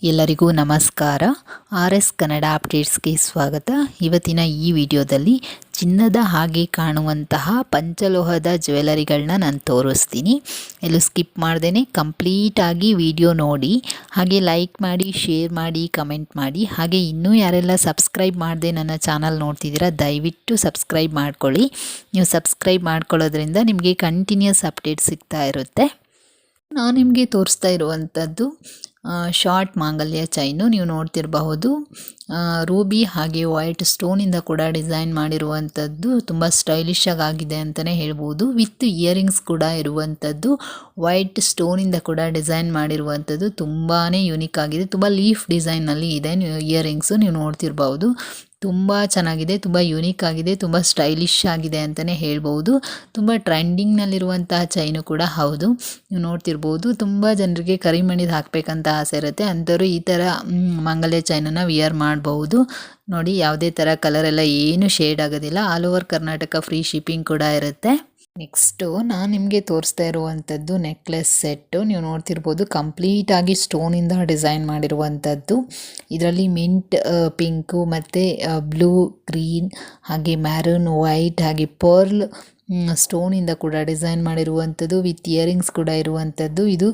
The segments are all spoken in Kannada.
ಎಲ್ಲರಿಗೂ ನಮಸ್ಕಾರ. ಆರ್ ಎಸ್ ಕನ್ನಡ ಅಪ್ಡೇಟ್ಸ್ಗೆ ಸ್ವಾಗತ. ಇವತ್ತಿನ ಈ ವಿಡಿಯೋದಲ್ಲಿ ಚಿನ್ನದ ಹಾಗೆ ಕಾಣುವಂತಹ ಪಂಚಲೋಹದ ಜ್ಯುವೆಲರಿಗಳನ್ನ ನಾನು ತೋರಿಸ್ತೀನಿ. ಎಲ್ಲೂ ಸ್ಕಿಪ್ ಮಾಡ್ದೇ ಕಂಪ್ಲೀಟಾಗಿ ವಿಡಿಯೋ ನೋಡಿ, ಹಾಗೆ ಲೈಕ್ ಮಾಡಿ, ಶೇರ್ ಮಾಡಿ, ಕಮೆಂಟ್ ಮಾಡಿ. ಹಾಗೆ ಇನ್ನೂ ಯಾರೆಲ್ಲ ಸಬ್ಸ್ಕ್ರೈಬ್ ಮಾಡದೆ ನನ್ನ ಚಾನಲ್ ನೋಡ್ತಿದ್ದೀರಾ, ದಯವಿಟ್ಟು ಸಬ್ಸ್ಕ್ರೈಬ್ ಮಾಡ್ಕೊಳ್ಳಿ. ನೀವು ಸಬ್ಸ್ಕ್ರೈಬ್ ಮಾಡ್ಕೊಳ್ಳೋದ್ರಿಂದ ನಿಮಗೆ ಕಂಟಿನ್ಯೂಸ್ ಅಪ್ಡೇಟ್ ಸಿಗ್ತಾ ಇರುತ್ತೆ. ನಾನು ನಿಮಗೆ ತೋರಿಸ್ತಾ ಇರುವಂಥದ್ದು ಶಾರ್ಟ್ ಮಾಂಗಲ್ಯ ಚೈನು. ನೀವು ನೋಡ್ತಿರಬಹುದು ರೂಬಿ ಹಾಗೆ ವೈಟ್ ಸ್ಟೋನಿಂದ ಕೂಡ ಡಿಸೈನ್ ಮಾಡಿರುವಂಥದ್ದು. ತುಂಬ ಸ್ಟೈಲಿಶ್ ಆಗಿದೆ ಅಂತಲೇ ಹೇಳ್ಬೋದು. ವಿತ್ ಇಯರಿಂಗ್ಸ್ ಕೂಡ ಇರುವಂಥದ್ದು. ವೈಟ್ ಸ್ಟೋನಿಂದ ಕೂಡ ಡಿಸೈನ್ ಮಾಡಿರುವಂಥದ್ದು ತುಂಬಾ ಯುನಿಕ್ ಆಗಿದೆ. ತುಂಬ ಲೀಫ್ ಡಿಸೈನಲ್ಲಿ ಇದೆ ಇಯರಿಂಗ್ಸು. ನೀವು ನೋಡ್ತಿರ್ಬೋದು, ತುಂಬ ಚೆನ್ನಾಗಿದೆ, ತುಂಬ ಯೂನಿಕ್ ಆಗಿದೆ, ತುಂಬ ಸ್ಟೈಲಿಶ್ ಆಗಿದೆ ಅಂತಲೇ ಹೇಳ್ಬೋದು. ತುಂಬ ಟ್ರೆಂಡಿಂಗ್ನಲ್ಲಿರುವಂತಹ ಚೈನು ಕೂಡ ಹೌದು. ನೀವು ನೋಡ್ತಿರ್ಬೋದು, ತುಂಬ ಜನರಿಗೆ ಕರಿಮಣಿದು ಹಾಕಬೇಕಂತ ಆಸೆ ಇರುತ್ತೆ. ಅಂಥವ್ರು ಈ ಥರ ಮಾಂಗಲ್ಯ ಚೈನನ್ನು ವಿಯರ್ ಮಾಡಬಹುದು. ನೋಡಿ, ಯಾವುದೇ ಥರ ಕಲರ್ ಎಲ್ಲ ಏನು ಶೇಡ್ ಆಗೋದಿಲ್ಲ. All over Karnataka free shipping ಕೂಡ ಇರುತ್ತೆ. ನೆಕ್ಸ್ಟು ನಾನು ನಿಮಗೆ ತೋರಿಸ್ತಾ ಇರುವಂಥದ್ದು ನೆಕ್ಲೆಸ್ ಸೆಟ್ಟು. ನೀವು ನೋಡ್ತಿರ್ಬೋದು, ಕಂಪ್ಲೀಟಾಗಿ ಸ್ಟೋನಿಂದ ಡಿಸೈನ್ ಮಾಡಿರುವಂಥದ್ದು. ಇದರಲ್ಲಿ ಮಿಂಟ್ ಪಿಂಕು ಮತ್ತು ಬ್ಲೂ, ಗ್ರೀನ್ ಹಾಗೆ ಮ್ಯಾರೂನ್, ವೈಟ್ ಹಾಗೆ ಪರ್ಲ್ ಸ್ಟೋನಿಂದ ಕೂಡ ಡಿಸೈನ್ ಮಾಡಿರುವಂಥದ್ದು. ವಿತ್ ಇಯರಿಂಗ್ಸ್ ಕೂಡ ಇರುವಂಥದ್ದು. ಇದು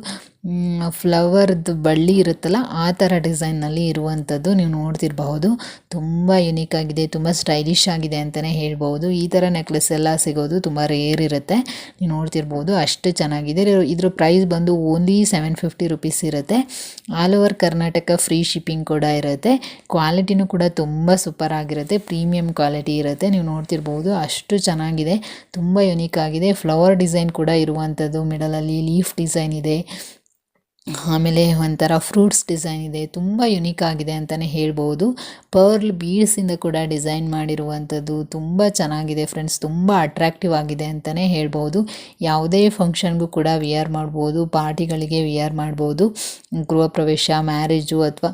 ಫ್ಲವರ್ದು ಬಳ್ಳಿ ಇರುತ್ತಲ್ಲ, ಆ ಥರ ಡಿಸೈನ್ನಲ್ಲಿ ಇರುವಂಥದ್ದು. ನೀವು ನೋಡ್ತಿರಬಹುದು, ತುಂಬ ಯುನಿಕ್ ಆಗಿದೆ, ತುಂಬ ಸ್ಟೈಲಿಶ್ ಆಗಿದೆ ಅಂತಲೇ ಹೇಳ್ಬೋದು. ಈ ಥರ ನೆಕ್ಲೆಸ್ ಎಲ್ಲ ಸಿಗೋದು ತುಂಬ ರೇರ್ ಇರುತ್ತೆ. ನೀವು ನೋಡ್ತಿರ್ಬೋದು, ಅಷ್ಟು ಚೆನ್ನಾಗಿದೆ. ಇದ್ರ ಪ್ರೈಸ್ ಬಂದು ಓನ್ಲಿ 750 ರುಪೀಸ್ ಇರುತ್ತೆ. All over Karnataka free shipping ಕೂಡ ಇರುತ್ತೆ. ಕ್ವಾಲಿಟಿನೂ ಕೂಡ ತುಂಬ ಸೂಪರ್ ಆಗಿರುತ್ತೆ, ಪ್ರೀಮಿಯಂ ಕ್ವಾಲಿಟಿ ಇರುತ್ತೆ. ನೀವು ನೋಡ್ತಿರ್ಬೋದು, ಅಷ್ಟು ಚೆನ್ನಾಗಿದೆ, ತುಂಬ ಯುನಿಕ್ ಆಗಿದೆ. ಫ್ಲವರ್ ಡಿಸೈನ್ ಕೂಡ ಇರುವಂಥದ್ದು, ಮಿಡಲಲ್ಲಿ ಲೀಫ್ ಡಿಸೈನ್ ಇದೆ, ಆಮೇಲೆ ಒಂಥರ ಫ್ರೂಟ್ಸ್ ಡಿಸೈನ್ ಇದೆ. ತುಂಬ ಯುನಿಕ್ ಆಗಿದೆ ಅಂತಲೇ ಹೇಳ್ಬೋದು. ಪರ್ಲ್ ಬೀಡ್ಸಿಂದ ಕೂಡ ಡಿಸೈನ್ ಮಾಡಿರುವಂಥದ್ದು ತುಂಬ ಚೆನ್ನಾಗಿದೆ ಫ್ರೆಂಡ್ಸ್. ತುಂಬ ಅಟ್ರಾಕ್ಟಿವ್ ಆಗಿದೆ ಅಂತಲೇ ಹೇಳ್ಬೋದು. ಯಾವುದೇ ಫಂಕ್ಷನ್ಗೂ ಕೂಡ ವಿಯರ್ ಮಾಡ್ಬೋದು, ಪಾರ್ಟಿಗಳಿಗೆ ವಿಯರ್ ಮಾಡ್ಬೋದು, ಗೃಹ ಪ್ರವೇಶ, ಮ್ಯಾರೇಜು ಅಥವಾ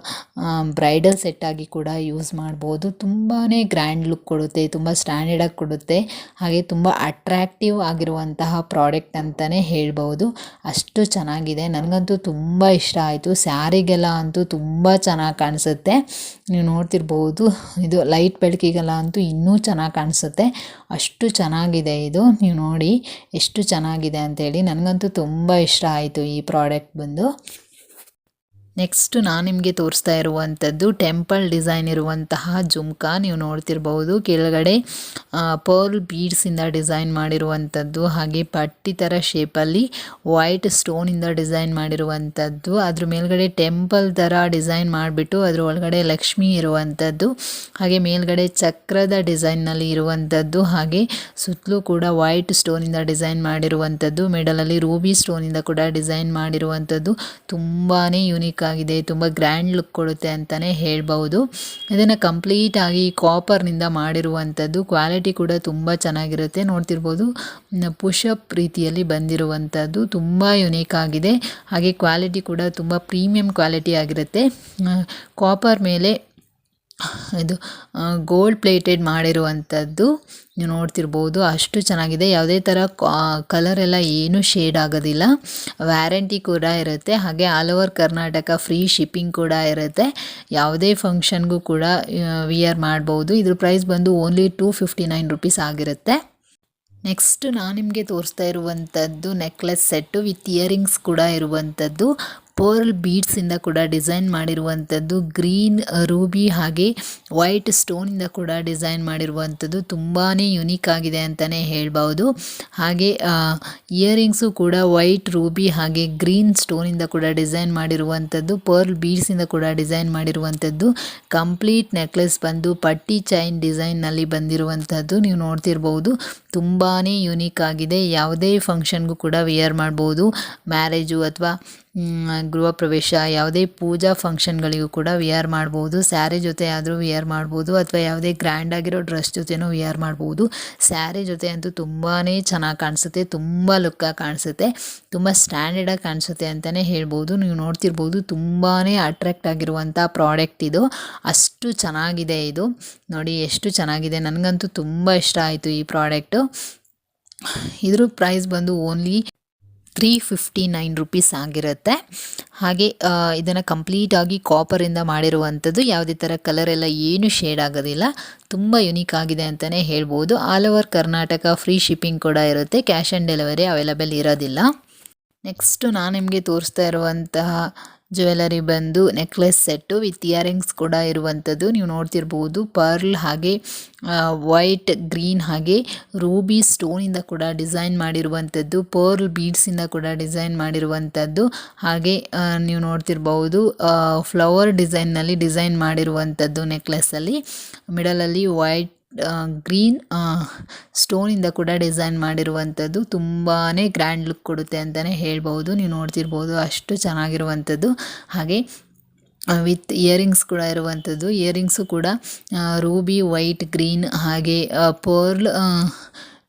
ಬ್ರೈಡಲ್ ಸೆಟ್ಟಾಗಿ ಕೂಡ ಯೂಸ್ ಮಾಡ್ಬೋದು. ತುಂಬಾ ಗ್ರ್ಯಾಂಡ್ ಲುಕ್ ಕೊಡುತ್ತೆ, ತುಂಬ ಸ್ಟ್ಯಾಂಡರ್ಡಾಗಿ ಕೊಡುತ್ತೆ, ಹಾಗೆ ತುಂಬ ಅಟ್ರಾಕ್ಟಿವ್ ಆಗಿರುವಂತಹ ಪ್ರಾಡಕ್ಟ್ ಅಂತಲೇ ಹೇಳ್ಬೋದು. ಅಷ್ಟು ಚೆನ್ನಾಗಿದೆ, ನನಗಂತೂ ತುಂಬ ಇಷ್ಟ ಆಯಿತು. ಸ್ಯಾರಿಗೆಲ್ಲ ಅಂತೂ ತುಂಬ ಚೆನ್ನಾಗಿ ಕಾಣಿಸುತ್ತೆ. ನೀವು ನೋಡ್ತಿರ್ಬೋದು, ಇದು ಲೈಟ್ ಬೆಳಕಿಗೆಲ್ಲ ಅಂತೂ ಇನ್ನೂ ಚೆನ್ನಾಗಿ ಕಾಣಿಸುತ್ತೆ. ಅಷ್ಟು ಚೆನ್ನಾಗಿದೆ ಇದು. ನೀವು ನೋಡಿ ಎಷ್ಟು ಚೆನ್ನಾಗಿದೆ ಅಂತೇಳಿ. ನನಗಂತೂ ತುಂಬ ಇಷ್ಟ ಆಯಿತು ಈ ಪ್ರಾಡಕ್ಟ್ ಬಂದು. ನೆಕ್ಸ್ಟ್ ನಾನು ನಿಮಗೆ ತೋರಿಸ್ತಾ ಇರುವಂಥದ್ದು ಟೆಂಪಲ್ ಡಿಸೈನ್ ಇರುವಂತಹ ಜುಮ್ಕಾ. ನೀವು ನೋಡ್ತಿರ್ಬೋದು, ಕೆಳಗಡೆ ಪರ್ಲ್ ಬೀಡ್ಸಿಂದ ಡಿಸೈನ್ ಮಾಡಿರುವಂಥದ್ದು, ಹಾಗೆ ಪಟ್ಟಿ ಥರ ಶೇಪಲ್ಲಿ ವೈಟ್ ಸ್ಟೋನಿಂದ ಡಿಸೈನ್ ಮಾಡಿರುವಂಥದ್ದು. ಅದ್ರ ಮೇಲ್ಗಡೆ ಟೆಂಪಲ್ ಥರ ಡಿಸೈನ್ ಮಾಡಿಬಿಟ್ಟು ಅದ್ರ ಒಳಗಡೆ ಲಕ್ಷ್ಮಿ ಇರುವಂಥದ್ದು, ಹಾಗೆ ಮೇಲ್ಗಡೆ ಚಕ್ರದ ಡಿಸೈನ್ನಲ್ಲಿ ಇರುವಂಥದ್ದು, ಹಾಗೆ ಸುತ್ತಲೂ ಕೂಡ ವೈಟ್ ಸ್ಟೋನಿಂದ ಡಿಸೈನ್ ಮಾಡಿರುವಂಥದ್ದು, ಮಿಡಲಲ್ಲಿ ರೂಬಿ ಸ್ಟೋನಿಂದ ಕೂಡ ಡಿಸೈನ್ ಮಾಡಿರುವಂಥದ್ದು. ತುಂಬಾ ಯೂನಿಕ್ ಆಗಿದೆ, ತುಂಬ ಗ್ರ್ಯಾಂಡ್ ಲುಕ್ ಕೊಡುತ್ತೆ ಅಂತಲೇ ಹೇಳ್ಬೋದು. ಇದನ್ನು ಕಂಪ್ಲೀಟಾಗಿ ಕಾಪರ್ನಿಂದ ಮಾಡಿರುವಂಥದ್ದು. ಕ್ವಾಲಿಟಿ ಕೂಡ ತುಂಬ ಚೆನ್ನಾಗಿರುತ್ತೆ. ನೋಡ್ತಿರ್ಬೋದು, ಪುಷಪ್ ರೀತಿಯಲ್ಲಿ ಬಂದಿರುವಂಥದ್ದು ತುಂಬ ಯುನೀಕ್ ಆಗಿದೆ. ಹಾಗೆ ಕ್ವಾಲಿಟಿ ಕೂಡ ತುಂಬ ಪ್ರೀಮಿಯಂ ಕ್ವಾಲಿಟಿ ಆಗಿರುತ್ತೆ. ಕಾಪರ್ ಮೇಲೆ ಇದು ಗೋಲ್ಡ್ ಪ್ಲೇಟೆಡ್ ಮಾಡಿರುವಂಥದ್ದು. ನೀವು ನೋಡ್ತಿರ್ಬೋದು, ಅಷ್ಟು ಚೆನ್ನಾಗಿದೆ. ಯಾವುದೇ ಥರ ಕಲರೆಲ್ಲ ಏನೂ ಶೇಡ್ ಆಗೋದಿಲ್ಲ. ವ್ಯಾರಂಟಿ ಕೂಡ ಇರುತ್ತೆ. ಹಾಗೆ all over Karnataka free shipping ಕೂಡ ಇರುತ್ತೆ. ಯಾವುದೇ ಫಂಕ್ಷನ್ಗೂ ಕೂಡ ವಿಯರ್ ಮಾಡ್ಬೋದು. ಇದ್ರ ಪ್ರೈಸ್ ಬಂದು ಓನ್ಲಿ 259 ರುಪೀಸ್ ಆಗಿರುತ್ತೆ. ನೆಕ್ಸ್ಟ್ ನಾನು ನಿಮಗೆ ತೋರಿಸ್ತಾ ಇರುವಂಥದ್ದು ನೆಕ್ಲೆಸ್ ಸೆಟ್ಟು ವಿತ್ ಇಯರಿಂಗ್ಸ್ ಕೂಡ ಇರುವಂಥದ್ದು. ಪರ್ಲ್ ಬೀಡ್ಸಿಂದ ಕೂಡ ಡಿಸೈನ್ ಮಾಡಿರುವಂಥದ್ದು. ಗ್ರೀನ್, ರೂಬಿ ಹಾಗೆ ವೈಟ್ ಸ್ಟೋನಿಂದ ಕೂಡ ಡಿಸೈನ್ ಮಾಡಿರುವಂಥದ್ದು. ತುಂಬಾ ಯುನೀಕ್ ಆಗಿದೆ ಅಂತಲೇ ಹೇಳ್ಬೋದು. ಹಾಗೆ ಇಯರಿಂಗ್ಸು ಕೂಡ ವೈಟ್, ರೂಬಿ ಹಾಗೆ ಗ್ರೀನ್ ಸ್ಟೋನಿಂದ ಕೂಡ ಡಿಸೈನ್ ಮಾಡಿರುವಂಥದ್ದು. ಪರ್ಲ್ ಬೀಡ್ಸಿಂದ ಕೂಡ ಡಿಸೈನ್ ಮಾಡಿರುವಂಥದ್ದು. ಕಂಪ್ಲೀಟ್ ನೆಕ್ಲೆಸ್ ಬಂದು ಪಟ್ಟಿ ಚೈನ್ ಡಿಸೈನ್ನಲ್ಲಿ ಬಂದಿರುವಂಥದ್ದು. ನೀವು ನೋಡ್ತಿರ್ಬೋದು, ತುಂಬಾ ಯುನೀಕ್ ಆಗಿದೆ. ಯಾವುದೇ ಫಂಕ್ಷನ್ಗೂ ಕೂಡ ವಿಯರ್ ಮಾಡ್ಬೋದು. ಮ್ಯಾರೇಜು ಅಥವಾ ಗೃಹ ಪ್ರವೇಶ, ಯಾವುದೇ ಪೂಜಾ ಫಂಕ್ಷನ್ಗಳಿಗೂ ಕೂಡ ವಿಯರ್ ಮಾಡ್ಬೋದು. ಸ್ಯಾರಿ ಜೊತೆ ಆದರೂ ವಿಯರ್ ಮಾಡ್ಬೋದು, ಅಥವಾ ಯಾವುದೇ ಗ್ರ್ಯಾಂಡ್ ಆಗಿರೋ ಡ್ರೆಸ್ ಜೊತೆನೂ ವಿಯರ್ ಮಾಡ್ಬೋದು. ಸ್ಯಾರಿ ಜೊತೆ ಅಂತೂ ತುಂಬಾ ಚೆನ್ನಾಗಿ ಕಾಣಿಸುತ್ತೆ, ತುಂಬ ಲುಕ್ಕಾಗಿ ಕಾಣಿಸುತ್ತೆ, ತುಂಬ ಸ್ಟ್ಯಾಂಡರ್ಡಾಗಿ ಕಾಣಿಸುತ್ತೆ ಅಂತಲೇ ಹೇಳ್ಬೋದು. ನೀವು ನೋಡ್ತಿರ್ಬೋದು, ತುಂಬಾ ಅಟ್ರಾಕ್ಟ್ ಆಗಿರುವಂಥ ಪ್ರಾಡಕ್ಟ್ ಇದು. ಅಷ್ಟು ಚೆನ್ನಾಗಿದೆ ಇದು. ನೋಡಿ ಎಷ್ಟು ಚೆನ್ನಾಗಿದೆ, ನನಗಂತೂ ತುಂಬ ಇಷ್ಟ ಆಯಿತು ಈ ಪ್ರಾಡಕ್ಟು. ಇದ್ರ ಪ್ರೈಸ್ ಬಂದು ಓನ್ಲಿ 359 ರುಪೀಸ್ ಆಗಿರುತ್ತೆ. ಹಾಗೆ ಇದನ್ನು ಕಂಪ್ಲೀಟಾಗಿ ಕಾಪರಿಂದ ಮಾಡಿರುವಂಥದ್ದು. ಯಾವುದೇ ಥರ ಕಲರ್ ಎಲ್ಲ ಏನು ಶೇಡ್ ಆಗೋದಿಲ್ಲ. ತುಂಬ ಯುನೀಕ್ ಆಗಿದೆ ಅಂತಲೇ ಹೇಳ್ಬೋದು. All over Karnataka free shipping ಕೂಡ ಇರುತ್ತೆ. ಕ್ಯಾಶ್ ಆನ್ ಡೆಲಿವರಿ ಅವೈಲಬಲ್ ಇರೋದಿಲ್ಲ. ನೆಕ್ಸ್ಟು ನಾನು ನಿಮಗೆ ತೋರಿಸ್ತಾ ಇರುವಂತಹ ಜ್ಯುವೆಲರಿ ಬಂದು ನೆಕ್ಲೆಸ್ ಸೆಟ್ಟು ವಿತ್ ಇಯರಿಂಗ್ಸ್ ಕೂಡ ಇರುವಂಥದ್ದು. ನೀವು ನೋಡ್ತಿರ್ಬೋದು ಪರ್ಲ್ ಹಾಗೆ ವೈಟ್ ಗ್ರೀನ್ ಹಾಗೆ ರೂಬಿ ಸ್ಟೋನಿಂದ ಕೂಡ ಡಿಸೈನ್ ಮಾಡಿರುವಂಥದ್ದು, ಪರ್ಲ್ ಬೀಡ್ಸಿಂದ ಕೂಡ ಡಿಸೈನ್ ಮಾಡಿರುವಂಥದ್ದು. ಹಾಗೆ ನೀವು ನೋಡ್ತಿರ್ಬೋದು ಫ್ಲವರ್ ಡಿಸೈನ್ನಲ್ಲಿ ಡಿಸೈನ್ ಮಾಡಿರುವಂಥದ್ದು. ನೆಕ್ಲೆಸ್ಸಲ್ಲಿ ಮಿಡಲಲ್ಲಿ ವೈಟ್ ಗ್ರೀನ್ ಸ್ಟೋನಿಂದ ಕೂಡ ಡಿಸೈನ್ ಮಾಡಿರುವಂಥದ್ದು. ತುಂಬಾ ಗ್ರ್ಯಾಂಡ್ ಲುಕ್ ಕೊಡುತ್ತೆ ಅಂತಲೇ ಹೇಳ್ಬೋದು. ನೀವು ನೋಡ್ತಿರ್ಬೋದು ಅಷ್ಟು ಚೆನ್ನಾಗಿರುವಂಥದ್ದು. ಹಾಗೆ ವಿತ್ ಇಯರಿಂಗ್ಸ್ ಕೂಡ ಇರುವಂಥದ್ದು. ಇಯರಿಂಗ್ಸು ಕೂಡ ರೂಬಿ ವೈಟ್ ಗ್ರೀನ್ ಹಾಗೆ ಪರ್ಲ್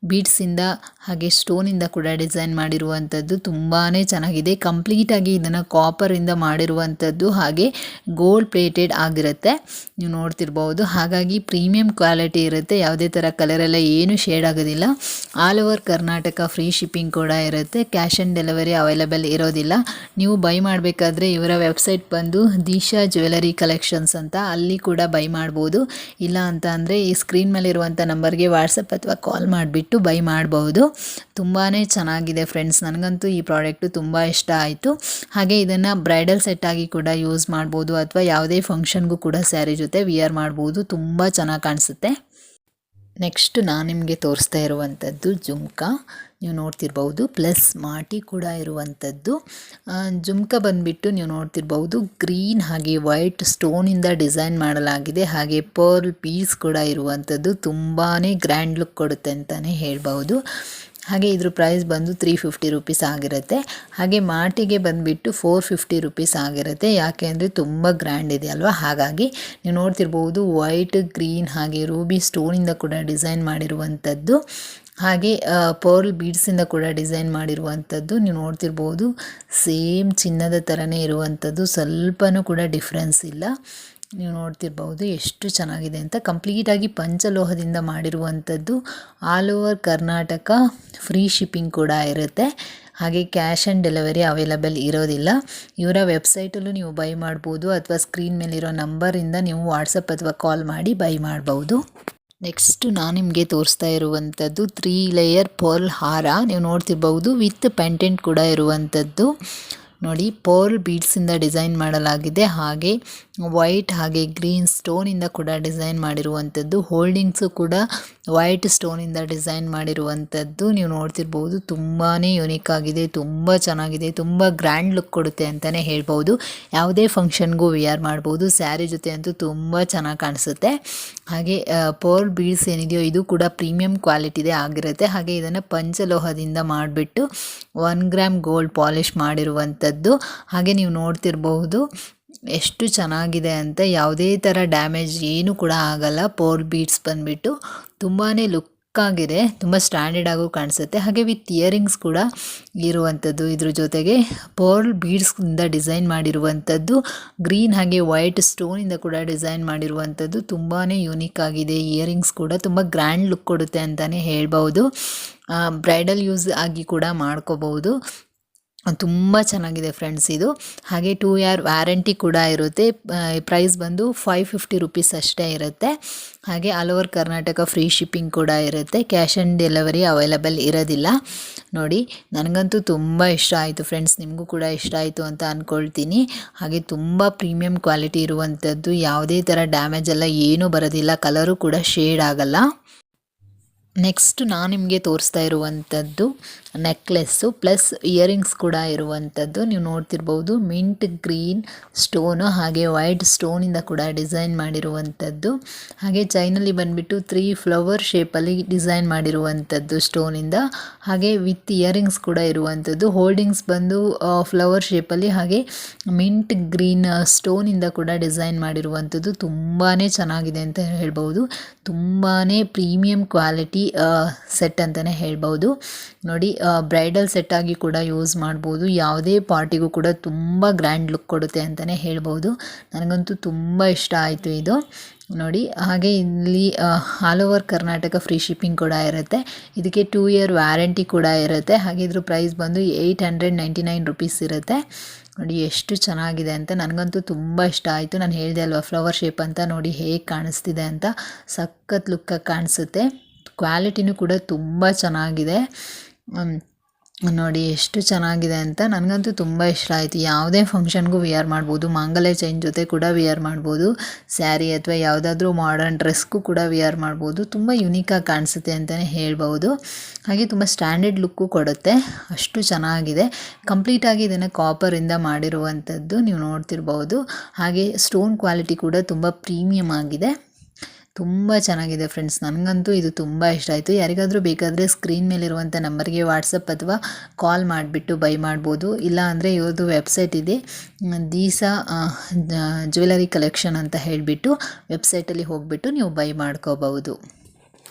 ಬೀಡ್ಸಿಂದ ಹಾಗೆ ಸ್ಟೋನಿಂದ ಕೂಡ ಡಿಸೈನ್ ಮಾಡಿರುವಂಥದ್ದು. ತುಂಬಾ ಚೆನ್ನಾಗಿದೆ. ಕಂಪ್ಲೀಟಾಗಿ ಇದನ್ನು ಕಾಪರಿಂದ ಮಾಡಿರುವಂಥದ್ದು ಹಾಗೆ ಗೋಲ್ಡ್ ಪ್ಲೇಟೆಡ್ ಆಗಿರುತ್ತೆ. ನೀವು ನೋಡ್ತಿರ್ಬೋದು. ಹಾಗಾಗಿ ಪ್ರೀಮಿಯಂ ಕ್ವಾಲಿಟಿ ಇರುತ್ತೆ. ಯಾವುದೇ ಥರ ಕಲರೆಲ್ಲ ಏನು ಶೇಡ್ ಆಗೋದಿಲ್ಲ. All over Karnataka free shipping ಕೂಡ ಇರುತ್ತೆ. ಕ್ಯಾಶ್ ಆನ್ ಡೆಲಿವರಿ ಅವೈಲಬಲ್ ಇರೋದಿಲ್ಲ. ನೀವು ಬೈ ಮಾಡಬೇಕಾದ್ರೆ ಇವರ ವೆಬ್ಸೈಟ್ ಬಂದು ದಿಶಾ ಜ್ಯುವೆಲರಿ ಕಲೆಕ್ಷನ್ಸ್ ಅಂತ, ಅಲ್ಲಿ ಕೂಡ ಬೈ ಮಾಡ್ಬೋದು. ಇಲ್ಲ ಅಂತ ಅಂದರೆ ಈ ಸ್ಕ್ರೀನ್ ಮೇಲೆ ಇರುವಂಥ ನಂಬರ್ಗೆ ವಾಟ್ಸಪ್ ಅಥವಾ ಕಾಲ್ ಮಾಡಿಬಿಟ್ಟು ಬೈ ಮಾಡಬಹುದು. ತುಂಬಾ ಚೆನ್ನಾಗಿದೆ ಫ್ರೆಂಡ್ಸ್. ನನಗಂತೂ ಈ ಪ್ರಾಡಕ್ಟು ತುಂಬ ಇಷ್ಟ ಆಯಿತು. ಹಾಗೆ ಇದನ್ನು ಬ್ರೈಡಲ್ ಸೆಟ್ ಆಗಿ ಕೂಡ ಯೂಸ್ ಮಾಡ್ಬೋದು ಅಥವಾ ಯಾವುದೇ ಫಂಕ್ಷನ್ಗೂ ಕೂಡ ಸ್ಯಾರಿ ಜೊತೆ ವಿಯರ್ ಮಾಡ್ಬೋದು. ತುಂಬ ಚೆನ್ನಾಗಿ ಕಾಣಿಸುತ್ತೆ. ನೆಕ್ಸ್ಟ್ ನಾನು ನಿಮಗೆ ತೋರಿಸ್ತಾ ಇರುವಂಥದ್ದು ಜುಮ್ಕಾ. ನೀವು ನೋಡ್ತಿರ್ಬೋದು ಪ್ಲಸ್ ಮಾಟಿ ಕೂಡ ಇರುವಂಥದ್ದು. ಜುಮ್ಕಾ ಬಂದುಬಿಟ್ಟು ನೀವು ನೋಡ್ತಿರ್ಬೋದು ಗ್ರೀನ್ ಹಾಗೆ ವೈಟ್ ಸ್ಟೋನಿಂದ ಡಿಸೈನ್ ಮಾಡಲಾಗಿದೆ. ಹಾಗೆ ಪರ್ಲ್ ಪೀಸ್ ಕೂಡ ಇರುವಂಥದ್ದು. ತುಂಬಾ ಗ್ರ್ಯಾಂಡ್ ಲುಕ್ ಕೊಡುತ್ತೆ ಅಂತಲೇ ಹೇಳ್ಬೋದು. ಹಾಗೆ ಇದ್ರ ಪ್ರೈಸ್ ಬಂದು 350 ರುಪೀಸ್ ಆಗಿರುತ್ತೆ. ಹಾಗೆ ಮಾಟಿಗೆ ಬಂದುಬಿಟ್ಟು 450 ರುಪೀಸ್ ಆಗಿರುತ್ತೆ. ಯಾಕೆ ಅಂದರೆ ತುಂಬ ಗ್ರ್ಯಾಂಡ್ ಇದೆ ಅಲ್ವಾ, ಹಾಗಾಗಿ ನೀವು ನೋಡ್ತಿರ್ಬೋದು ವೈಟ್ ಗ್ರೀನ್ ಹಾಗೆ ರೂಬಿ ಸ್ಟೋನಿಂದ ಕೂಡ ಡಿಸೈನ್ ಮಾಡಿರುವಂಥದ್ದು. ಹಾಗೆ ಪರ್ಲ್ ಬೀಡ್ಸಿಂದ ಕೂಡ ಡಿಸೈನ್ ಮಾಡಿರುವಂಥದ್ದು. ನೀವು ನೋಡ್ತಿರ್ಬೋದು ಸೇಮ್ ಚಿನ್ನದ ಥರನೇ ಇರುವಂಥದ್ದು. ಸ್ವಲ್ಪನೂ ಕೂಡ ಡಿಫ್ರೆನ್ಸ್ ಇಲ್ಲ. ನೀವು ನೋಡ್ತಿರ್ಬೋದು ಎಷ್ಟು ಚೆನ್ನಾಗಿದೆ ಅಂತ. ಕಂಪ್ಲೀಟಾಗಿ ಪಂಚಲೋಹದಿಂದ ಮಾಡಿರುವಂಥದ್ದು. All over Karnataka free shipping ಕೂಡ ಇರುತ್ತೆ. ಹಾಗೆ ಕ್ಯಾಶ್ ಆನ್ ಡೆಲಿವರಿ ಅವೈಲಬಲ್ ಇರೋದಿಲ್ಲ. ಇವರ ವೆಬ್ಸೈಟಲ್ಲೂ ನೀವು ಬೈ ಮಾಡ್ಬೋದು ಅಥವಾ ಸ್ಕ್ರೀನ್ ಮೇಲಿರೋ ನಂಬರಿಂದ ನೀವು ವಾಟ್ಸಪ್ ಅಥವಾ ಕಾಲ್ ಮಾಡಿ ಬೈ ಮಾಡ್ಬೋದು. ನೆಕ್ಸ್ಟು ನಾನು ನಿಮಗೆ ತೋರಿಸ್ತಾ ಇರುವಂಥದ್ದು 3 ಲೇಯರ್ ಪರ್ಲ್ ಹಾರ. ನೀವು ನೋಡ್ತಿರ್ಬೋದು ವಿತ್ ಪೆಂಡೆಂಟ್ ಕೂಡ ಇರುವಂಥದ್ದು. ನೋಡಿ ಪರ್ಲ್ ಬೀಡ್ಸಿಂದ ಡಿಸೈನ್ ಮಾಡಲಾಗಿದೆ. ಹಾಗೆ ವೈಟ್ ಹಾಗೆ ಗ್ರೀನ್ ಸ್ಟೋನಿಂದ ಕೂಡ ಡಿಸೈನ್ ಮಾಡಿರುವಂಥದ್ದು. ಹೋಲ್ಡಿಂಗ್ಸು ಕೂಡ ವೈಟ್ ಸ್ಟೋನಿಂದ ಡಿಸೈನ್ ಮಾಡಿರುವಂಥದ್ದು. ನೀವು ನೋಡ್ತಿರ್ಬೋದು ತುಂಬಾ ಯುನೀಕ್ ಆಗಿದೆ, ತುಂಬ ಚೆನ್ನಾಗಿದೆ, ತುಂಬ ಗ್ರ್ಯಾಂಡ್ ಲುಕ್ ಕೊಡುತ್ತೆ ಅಂತಲೇ ಹೇಳ್ಬೋದು. ಯಾವುದೇ ಫಂಕ್ಷನ್ಗೂ ವಿಯರ್ ಮಾಡ್ಬೋದು. ಸ್ಯಾರಿ ಜೊತೆ ಅಂತೂ ತುಂಬ ಚೆನ್ನಾಗಿ ಕಾಣಿಸುತ್ತೆ. ಹಾಗೆ ಪರ್ಲ್ ಬೀಡ್ಸ್ ಏನಿದೆಯೋ ಇದು ಕೂಡ ಪ್ರೀಮಿಯಂ ಕ್ವಾಲಿಟಿದೇ ಆಗಿರುತ್ತೆ. ಹಾಗೆ ಇದನ್ನು ಪಂಚಲೋಹದಿಂದ ಮಾಡಿಬಿಟ್ಟು 1 ಗ್ರಾಮ್ ಗೋಲ್ಡ್ ಪಾಲಿಷ್ ಮಾಡಿರುವಂಥದ್ದು. ಹಾಗೆ ನೀವು ನೋಡ್ತಿರ್ಬಹುದು ಎಷ್ಟು ಚೆನ್ನಾಗಿದೆ ಅಂತ. ಯಾವುದೇ ಥರ ಡ್ಯಾಮೇಜ್ ಏನು ಕೂಡ ಆಗಲ್ಲ. ಪರ್ಲ್ ಬೀಡ್ಸ್ ಬಂದುಬಿಟ್ಟು ತುಂಬಾ ಲುಕ್ ಆಗಿದೆ, ತುಂಬ ಸ್ಟ್ಯಾಂಡರ್ಡ್ ಆಗು ಕಾಣಿಸುತ್ತೆ. ಹಾಗೆ ವಿತ್ ಇಯರಿಂಗ್ಸ್ ಕೂಡ ಇರುವಂಥದ್ದು. ಇದ್ರ ಜೊತೆಗೆ ಪರ್ಲ್ ಬೀಡ್ಸ್ನಿಂದ ಡಿಸೈನ್ ಮಾಡಿರುವಂಥದ್ದು. ಗ್ರೀನ್ ಹಾಗೆ ವೈಟ್ ಸ್ಟೋನಿಂದ ಕೂಡ ಡಿಸೈನ್ ಮಾಡಿರುವಂಥದ್ದು. ತುಂಬಾ ಯೂನಿಕ್ ಆಗಿದೆ. ಇಯರಿಂಗ್ಸ್ ಕೂಡ ತುಂಬ ಗ್ರ್ಯಾಂಡ್ ಲುಕ್ ಕೊಡುತ್ತೆ ಅಂತಲೇ ಹೇಳ್ಬೋದು. ಬ್ರೈಡಲ್ ಯೂಸ್ ಆಗಿ ಕೂಡ ಮಾಡ್ಕೋಬಹುದು. ತುಂಬ ಚೆನ್ನಾಗಿದೆ ಫ್ರೆಂಡ್ಸ್ ಇದು. ಹಾಗೆ 2 ಇಯರ್ ವ್ಯಾರಂಟಿ ಕೂಡ ಇರುತ್ತೆ. ಪ್ರೈಸ್ ಬಂದು 550 ರುಪೀಸ್ ಅಷ್ಟೇ ಇರುತ್ತೆ. ಹಾಗೆ all over Karnataka free shipping ಕೂಡ ಇರುತ್ತೆ. ಕ್ಯಾಶ್ ಆನ್ ಡೆಲಿವರಿ ಅವೈಲಬಲ್ ಇರೋದಿಲ್ಲ. ನೋಡಿ ನನಗಂತೂ ತುಂಬ ಇಷ್ಟ ಆಯಿತು ಫ್ರೆಂಡ್ಸ್. ನಿಮಗೂ ಕೂಡ ಇಷ್ಟ ಆಯಿತು ಅಂತ ಅಂದ್ಕೊಳ್ತೀನಿ. ಹಾಗೆ ತುಂಬ ಪ್ರೀಮಿಯಂ ಕ್ವಾಲಿಟಿ ಇರುವಂಥದ್ದು. ಯಾವುದೇ ಥರ ಡ್ಯಾಮೇಜ್ ಎಲ್ಲ ಏನೂ ಬರೋದಿಲ್ಲ. ಕಲರು ಕೂಡ ಶೇಡ್ ಆಗಲ್ಲ. ನೆಕ್ಸ್ಟ್ ನಾನು ನಿಮಗೆ ತೋರಿಸ್ತಾ ಇರುವಂಥದ್ದು ನೆಕ್ಲೆಸ್ಸು ಪ್ಲಸ್ ಇಯರಿಂಗ್ಸ್ ಕೂಡ ಇರುವಂಥದ್ದು. ನೀವು ನೋಡ್ತಿರ್ಬೋದು ಮಿಂಟ್ ಗ್ರೀನ್ ಸ್ಟೋನು ಹಾಗೆ ವೈಟ್ ಸ್ಟೋನಿಂದ ಕೂಡ ಡಿಸೈನ್ ಮಾಡಿರುವಂಥದ್ದು. ಹಾಗೆ ಚೈನಲ್ಲಿ ಬಂದುಬಿಟ್ಟು 3 ಫ್ಲವರ್ ಶೇಪಲ್ಲಿ ಡಿಸೈನ್ ಮಾಡಿರುವಂಥದ್ದು ಸ್ಟೋನಿಂದ. ಹಾಗೆ ವಿತ್ ಇಯರಿಂಗ್ಸ್ ಕೂಡ ಇರುವಂಥದ್ದು. ಹೋಲ್ಡಿಂಗ್ಸ್ ಬಂದು ಫ್ಲವರ್ ಶೇಪಲ್ಲಿ ಹಾಗೆ ಮಿಂಟ್ ಗ್ರೀನ್ ಸ್ಟೋನಿಂದ ಕೂಡ ಡಿಸೈನ್ ಮಾಡಿರುವಂಥದ್ದು. ತುಂಬಾ ಚೆನ್ನಾಗಿದೆ ಅಂತ ಹೇಳ್ಬೋದು. ತುಂಬಾ ಪ್ರೀಮಿಯಂ ಕ್ವಾಲಿಟಿ ಸೆಟ್ ಅಂತಲೇ ಹೇಳ್ಬೋದು. ನೋಡಿ ಬ್ರೈಡಲ್ ಸೆಟ್ ಆಗಿ ಕೂಡ ಯೂಸ್ ಮಾಡ್ಬೋದು. ಯಾವುದೇ ಪಾರ್ಟಿಗೂ ಕೂಡ ತುಂಬ ಗ್ರ್ಯಾಂಡ್ ಲುಕ್ ಕೊಡುತ್ತೆ ಅಂತಲೇ ಹೇಳ್ಬೋದು. ನನಗಂತೂ ತುಂಬ ಇಷ್ಟ ಆಯಿತು ಇದು. ನೋಡಿ ಹಾಗೆ ಇಲ್ಲಿ all over Karnataka free shipping ಕೂಡ ಇರುತ್ತೆ. ಇದಕ್ಕೆ 2 ಇಯರ್ ವ್ಯಾರಂಟಿ ಕೂಡ ಇರುತ್ತೆ. ಹಾಗೆ ಇದ್ರ ಪ್ರೈಸ್ ಬಂದು 899 ರುಪೀಸ್ ಇರುತ್ತೆ. ನೋಡಿ ಎಷ್ಟು ಚೆನ್ನಾಗಿದೆ ಅಂತ, ನನಗಂತೂ ತುಂಬ ಇಷ್ಟ ಆಯಿತು. ನಾನು ಹೇಳಿದೆ ಅಲ್ವಾ ಫ್ಲವರ್ ಶೇಪ್ ಅಂತ, ನೋಡಿ ಹೇಗೆ ಕಾಣಿಸ್ತಿದೆ ಅಂತ, ಸಖತ್ ಲುಕ್ಕಾಗಿ ಕಾಣಿಸುತ್ತೆ. ಕ್ವಾಲಿಟಿನೂ ಕೂಡ ತುಂಬ ಚೆನ್ನಾಗಿದೆ. ನೋಡಿ ಎಷ್ಟು ಚೆನ್ನಾಗಿದೆ ಅಂತ, ನನಗಂತೂ ತುಂಬ ಇಷ್ಟ ಆಯಿತು. ಯಾವುದೇ ಫಂಕ್ಷನ್ಗೂ ವಿಯರ್ ಮಾಡ್ಬೋದು, ಮಾಂಗಲ್ಯ ಚೈನ್ ಜೊತೆ ಕೂಡ ವಿಯರ್ ಮಾಡ್ಬೋದು, ಸ್ಯಾರಿ ಅಥವಾ ಯಾವುದಾದ್ರೂ ಮಾಡರ್ನ್ ಡ್ರೆಸ್ಗೂ ಕೂಡ ವಿಯರ್ ಮಾಡ್ಬೋದು. ತುಂಬ ಯುನೀಕಾಗಿ ಕಾಣಿಸುತ್ತೆ ಅಂತಲೇ ಹೇಳ್ಬೋದು. ಹಾಗೆ ತುಂಬ ಸ್ಟ್ಯಾಂಡರ್ಡ್ ಲುಕ್ಕು ಕೊಡುತ್ತೆ, ಅಷ್ಟು ಚೆನ್ನಾಗಿದೆ. ಕಂಪ್ಲೀಟಾಗಿ ಇದನ್ನು ಕಾಪರಿಂದ ಮಾಡಿರುವಂಥದ್ದು ನೀವು ನೋಡ್ತಿರ್ಬೋದು. ಹಾಗೆ ಸ್ಟೋನ್ ಕ್ವಾಲಿಟಿ ಕೂಡ ತುಂಬ ಪ್ರೀಮಿಯಮ್ ಆಗಿದೆ. ತುಂಬ ಚೆನ್ನಾಗಿದೆ ಫ್ರೆಂಡ್ಸ್, ನನಗಂತೂ ಇದು ತುಂಬ ಇಷ್ಟ ಆಯಿತು. ಯಾರಿಗಾದರೂ ಬೇಕಾದರೆ ಸ್ಕ್ರೀನ್ ಮೇಲಿರುವಂಥ ನಂಬರ್ಗೆ ವಾಟ್ಸಪ್ ಅಥವಾ ಕಾಲ್ ಮಾಡಿಬಿಟ್ಟು ಬೈ ಮಾಡ್ಬೋದು. ಇಲ್ಲ ಅಂದರೆ ಇವ್ರದ್ದು ವೆಬ್ಸೈಟ್ ಇದೆ, ದೀಸಾ ಜ್ಯುವೆಲರಿ ಕಲೆಕ್ಷನ್ ಅಂತ ಹೇಳಿಬಿಟ್ಟು ವೆಬ್ಸೈಟಲ್ಲಿ ಹೋಗಿಬಿಟ್ಟು ನೀವು ಬೈ ಮಾಡ್ಕೋಬಹುದು.